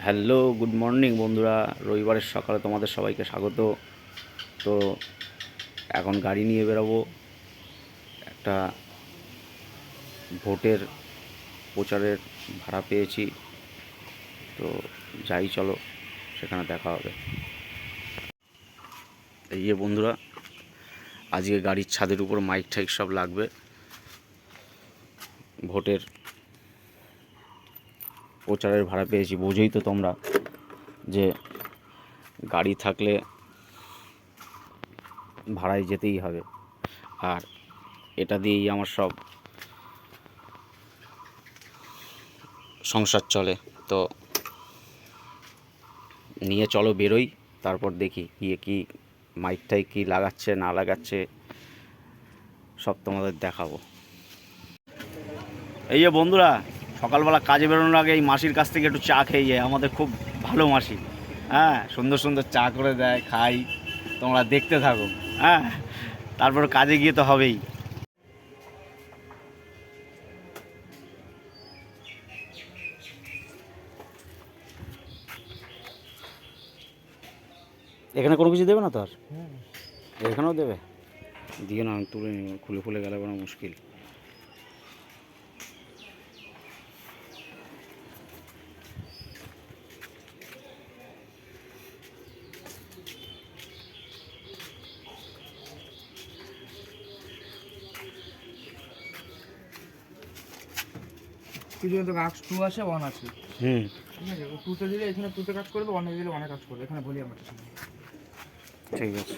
Hello, good morning বন্ধুরা। রবিবারের সকালে তোমাদের সবাইকে স্বাগত। তো এখন গাড়ি নিয়ে বেরোবো, একটা ভোটের প্রচারের ভাড়া পেয়েছি। তো যাই, চলো সেখানে দেখা হবে। এই যে বন্ধুরা, আজকে গাড়ির ছাদের উপর মাইক ঠাইক সব লাগবে। ভোটের প্রচারের ভাড়া পেয়েছি। বোঝোই তো তোমরা যে গাড়ি থাকলে ভাড়ায় যেতেই হবে, আর এটা দিয়েই আমার সব সংসার চলে। তো নিয়ে চলো বেরোই, তারপর দেখি গিয়ে কি মাইকটাই কি লাগাচ্ছে না লাগাচ্ছে সব তোমাদের দেখাবো। এই যে বন্ধুরা, সকালবেলা কাজে বেরোনোর আগে এই মাসির কাছ থেকে একটু চা খেয়ে যায়। আমাদের খুব ভালো মাসি, হ্যাঁ, সুন্দর সুন্দর চা করে দেয়, খাই, তোমরা দেখতে থাকো। হ্যাঁ, তারপর কাজে গিয়ে তো হবেই। এখানে কোনো কিছু দেবে না তো? আর এখানেও দেবে? দিয়ে না, তুলে নিই, খুলে খুলে গেলে কোনো মুশকিল। কিছু কিন্তু কাজ 2 আছে 1 আছে। ঠিক আছে, ও 2 তে দিলে এখানে 2 তে কাজ করবে, 1 এ দিলে 1 এ কাজ করবে। এখানে বলি আমার সাথে ঠিক আছে।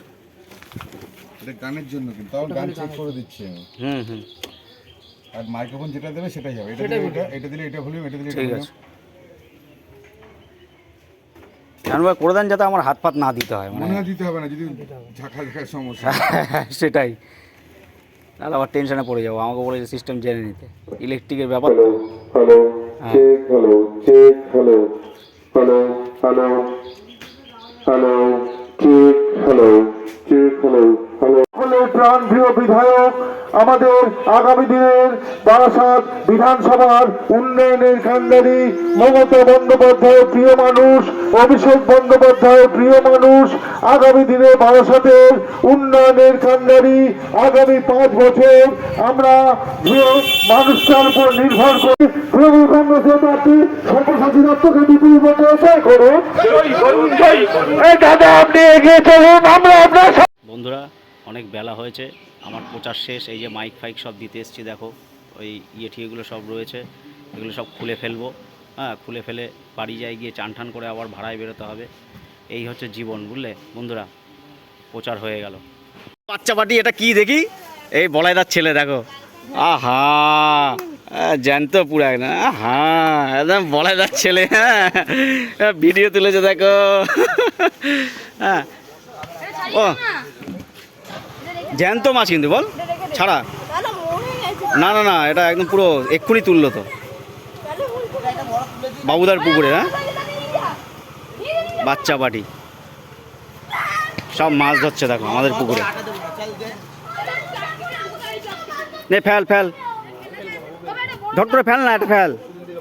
এটা গানের জন্য, কিন্তু তাও গান চেক করে দিচ্ছি আমি। আর মাইক্রোফোন যেটা দেবে সেটাই হবে। এটা দিলে এটা ভলিউম, এটা দিলে এটা ঠিক ভলিউম। আছে, জানবার করে দেন যাতে আমার হাত পাত না দিতে হয়, মনে হয় দিতে হবে না, যদি ঝাঁকা ঝাঁকার সমস্যা। সেটাই, তাহলে আবার টেনশনে পড়ে যাবো। আমাকে বলেছে সিস্টেম জেনে নিতে, ইলেকট্রিকের ব্যাপার তো। Hello check, hello check, hello hello hello hello check, hello check, hello hello. প্রাণপ্রিয় বিধায়ক, আমাদের আগামী দিনের বারাসাত বিধানসভার উন্নয়নের কান্ডারি মমতা বন্দ্যোপাধ্যায়ের প্রিয় মানুষ, অভিষেক বন্দ্যোপাধ্যায়ের প্রিয় মানুষ, আগামী দিনে বারাসাতের উন্নয়নের কান্ডারি। আগামী 5 বছর আমরা প্রিয় মানুষটার উপর নির্ভর করি। তৃণমূল কংগ্রেসের প্রার্থী সর্বসাচী দত্তকে বিপুল ভোটে জয় করুন। দাদা, আপনি এগিয়ে চলুন, আমরা আপনার। বন্ধুরা, অনেক বেলা হয়েছে, আমার প্রচার শেষ। এই যে মাইক ফাইক সব দিতে এসেছি, দেখো ওই ঠিয়েগুলো সব রয়েছে, এগুলো সব খুলে ফেলবো। হ্যাঁ, খুলে ফেলে বাড়ি যাই, গিয়ে চান টান করে আবার ভাড়ায় বেরোতে হবে। এই হচ্ছে জীবন, বুঝলে বন্ধুরা। প্রচার হয়ে গেল। বাচ্চা পাটি, এটা কি দেখি? এই বলাইদার ছেলে, দেখো, আহা, জ্যান্ত পুরা না, হ্যাঁ, একদম বলাইদার ছেলে। হ্যাঁ, ভিডিও তুলেছে দেখো। হ্যাঁ, ও জ্যান্ত মাছ কিন্তু, বল ছাড়া। না না না, এটা একদম পুরো এক্ষুনি তুললো তো, বাবুদার পুকুরে। হ্যাঁ, বাচ্চা পাটি সব মাছ ধরছে দেখো আমাদের পুকুরে। নে ফেল ফেল, ঝট করে ফেল না, এটা ফেল,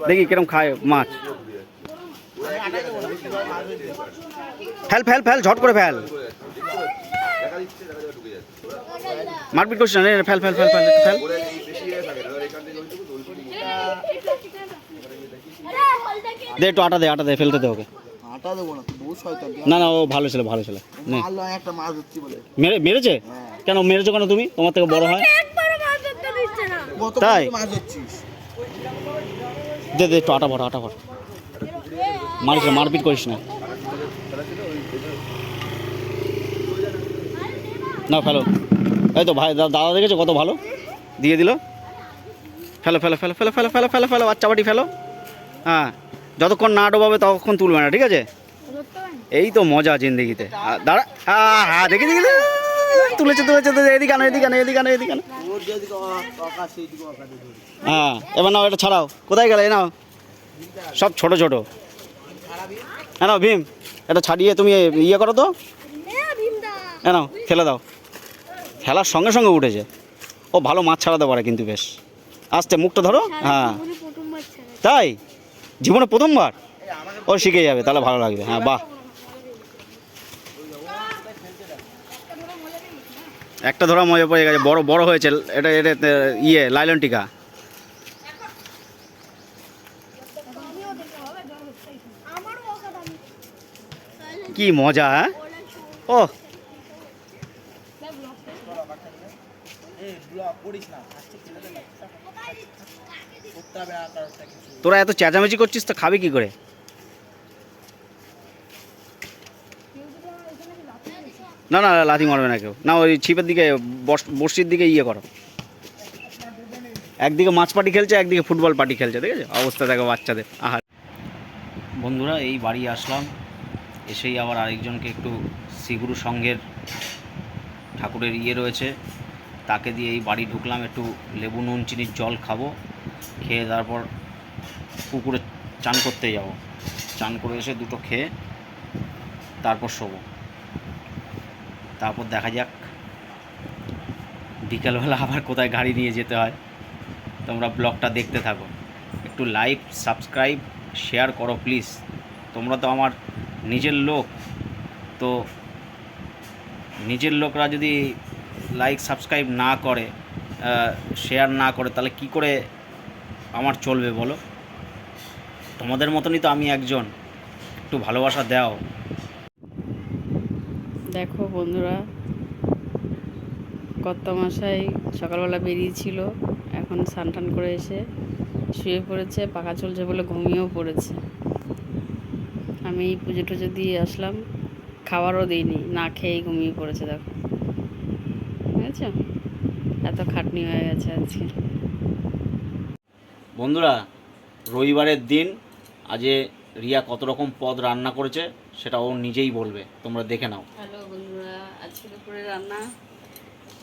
দেখি কিরম খায় মাছ। ফেল ফেল ফেল, ঝট করে ফেল, মারপিট করছিস না, ফেল ফেল ফেল ফেল ফেল। দে একটু আটা দে, আটা দে, ফেলতে দে ওকে। না না, ও ভালো ছিল, ভালো ছিল। মেরেছে কেন? মেরেছো কেন তুমি? তোমার থেকে বড় হয় তাই? দে দে একটু আটা ভর, আটা ভর। মারিস না, মারপিট করিস না। না ফেলো, এই তো ভাই, দাদা দেখেছো কত ভালো দিয়ে দিল। ফেলো ফেলো ফেলো ফেলো ফেলো ফেলো ফেলো ফেলো, বাচ্চা বাটি ফেলো। হ্যাঁ, যতক্ষণ না ডোবাবে ততক্ষণ তুলবে না, ঠিক আছে? এই তো মজা জিন্দেগিতে। দাঁড়া, হ্যাঁ হ্যাঁ, দেখি দেখি, তুলেছে তুলেছে, এদিকে আনো, এদিকে আনো, এদিকে আনো, এদিকে আনো। হ্যাঁ, এবার নাও, এটা ছাড়াও। কোথায় গেলে? নাও, সব ছোট ছোট। হ্যাঁ নাও ভীম, এটা ছাড়িয়ে তুমি ইয়ে করো তো। হ্যাঁ নাও, ফেলে দাও। ফেলার সঙ্গে সঙ্গে উঠেছে। ও ভালো মাছ ছাড়াতে পারে কিন্তু, বেশ আস্তে, মুখটা ধরো। হ্যাঁ, তাই জীবনে প্রথমবার? ও শিখে যাবে, তাহলে ভালো লাগবে। হ্যাঁ বাহ, একটা ধরা মজা পড়ে গেছে, বড় বড় হয়েছে এটা, এটা লাইলন টিকা। কি মজা, হ্যাঁ? ও তোরা এত চেঁচামেচি করছিস তো খাবি কি করে? না না, লাথি মারবে না কেউ, না ওই ছিপের দিকে বড়শির দিকে ইয়ে করো। একদিকে মাছ পাটি খেলছে, একদিকে ফুটবল পাটি খেলছে, ঠিক আছে? অবস্থা দেখো বাচ্চাদের। আহার বন্ধুরা, এই বাড়ি আসলাম, এসেই আবার আরেকজনকে একটু শ্রীগুরু সংঘের ঠাকুরের ইয়ে রয়েছে, তাকে দিয়ে এই বাড়ি ঢুকলাম, একটু লেবু নুন চিনির জল খাবো, খেয়ে তারপর পুকুরে চান করতে যাব। চান করে এসে দুটো খেয়ে তারপর শোবো। তারপর দেখা যাক বিকালবেলা আবার কোথায় গাড়ি নিয়ে যেতে হয়। তোমরা ব্লগটা দেখতে থাকো, একটু লাইক সাবস্ক্রাইব শেয়ার করো প্লিজ। তোমরা তো আমার নিজের লোক, তো নিজের লোকরা যদি লাইক সাবস্ক্রাইব না করে, শেয়ার না করে, তাহলে কি করে আমার চলবে বলো? তোমাদের মতনই তো আমি একজন, একটু ভালোবাসা দাও। দেখো বন্ধুরা, কর্তামশাই সকালবেলা বেরিয়েছিল, এখন স্নান টান করে এসে শুয়ে পড়েছে, পাখা চলছে বলে ঘুমিয়েও পড়েছে। আমি পুজো টুজো দিয়ে আসলাম, খাবারও দিইনি, না খেয়েই ঘুমিয়ে পড়েছে। দেখো বুঝেছ, এত খাটনি হয়ে গেছে আজকে। বন্ধুরা, রবিবারের দিন আজকে রিয়া কত রকম পদ রান্না করেছে সেটা ও নিজেই বলবে, তোমরা দেখে নাও। হ্যালো বন্ধুরা, আজকে দুপুরে রান্না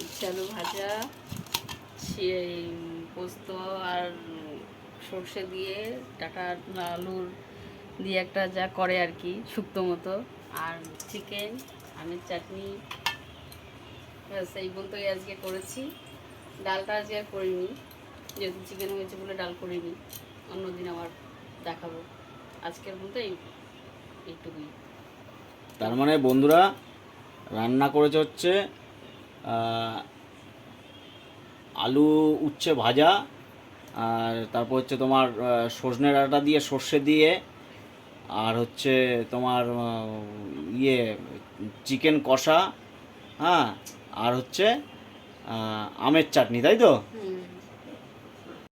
উচ্ছে আলু ভাজা, পোস্ত আর সর্ষে দিয়ে ডাটা আলুর দিয়ে একটা যা করে আর কি শুক্তো মতো, আর চিকেন, আমের চাটনি, ব্যাস এই বলতেই আজকে করেছি। ডালটা আজকে আর করিনি, যেহেতু চিকেন হয়েছে বলে ডাল করিনি, অন্যদিন আবার দেখাবো। আজকের মতো এইটুকুই। তার মানে বন্ধুরা, রান্না করেছে হচ্ছে আলু উচ্ছে ভাজা, আর তারপর হচ্ছে তোমার সজনে ডাঁটা দিয়ে সর্ষে দিয়ে, আর হচ্ছে তোমার চিকেন কষা, হ্যাঁ, আর হচ্ছে আমের চাটনি, তাই তো?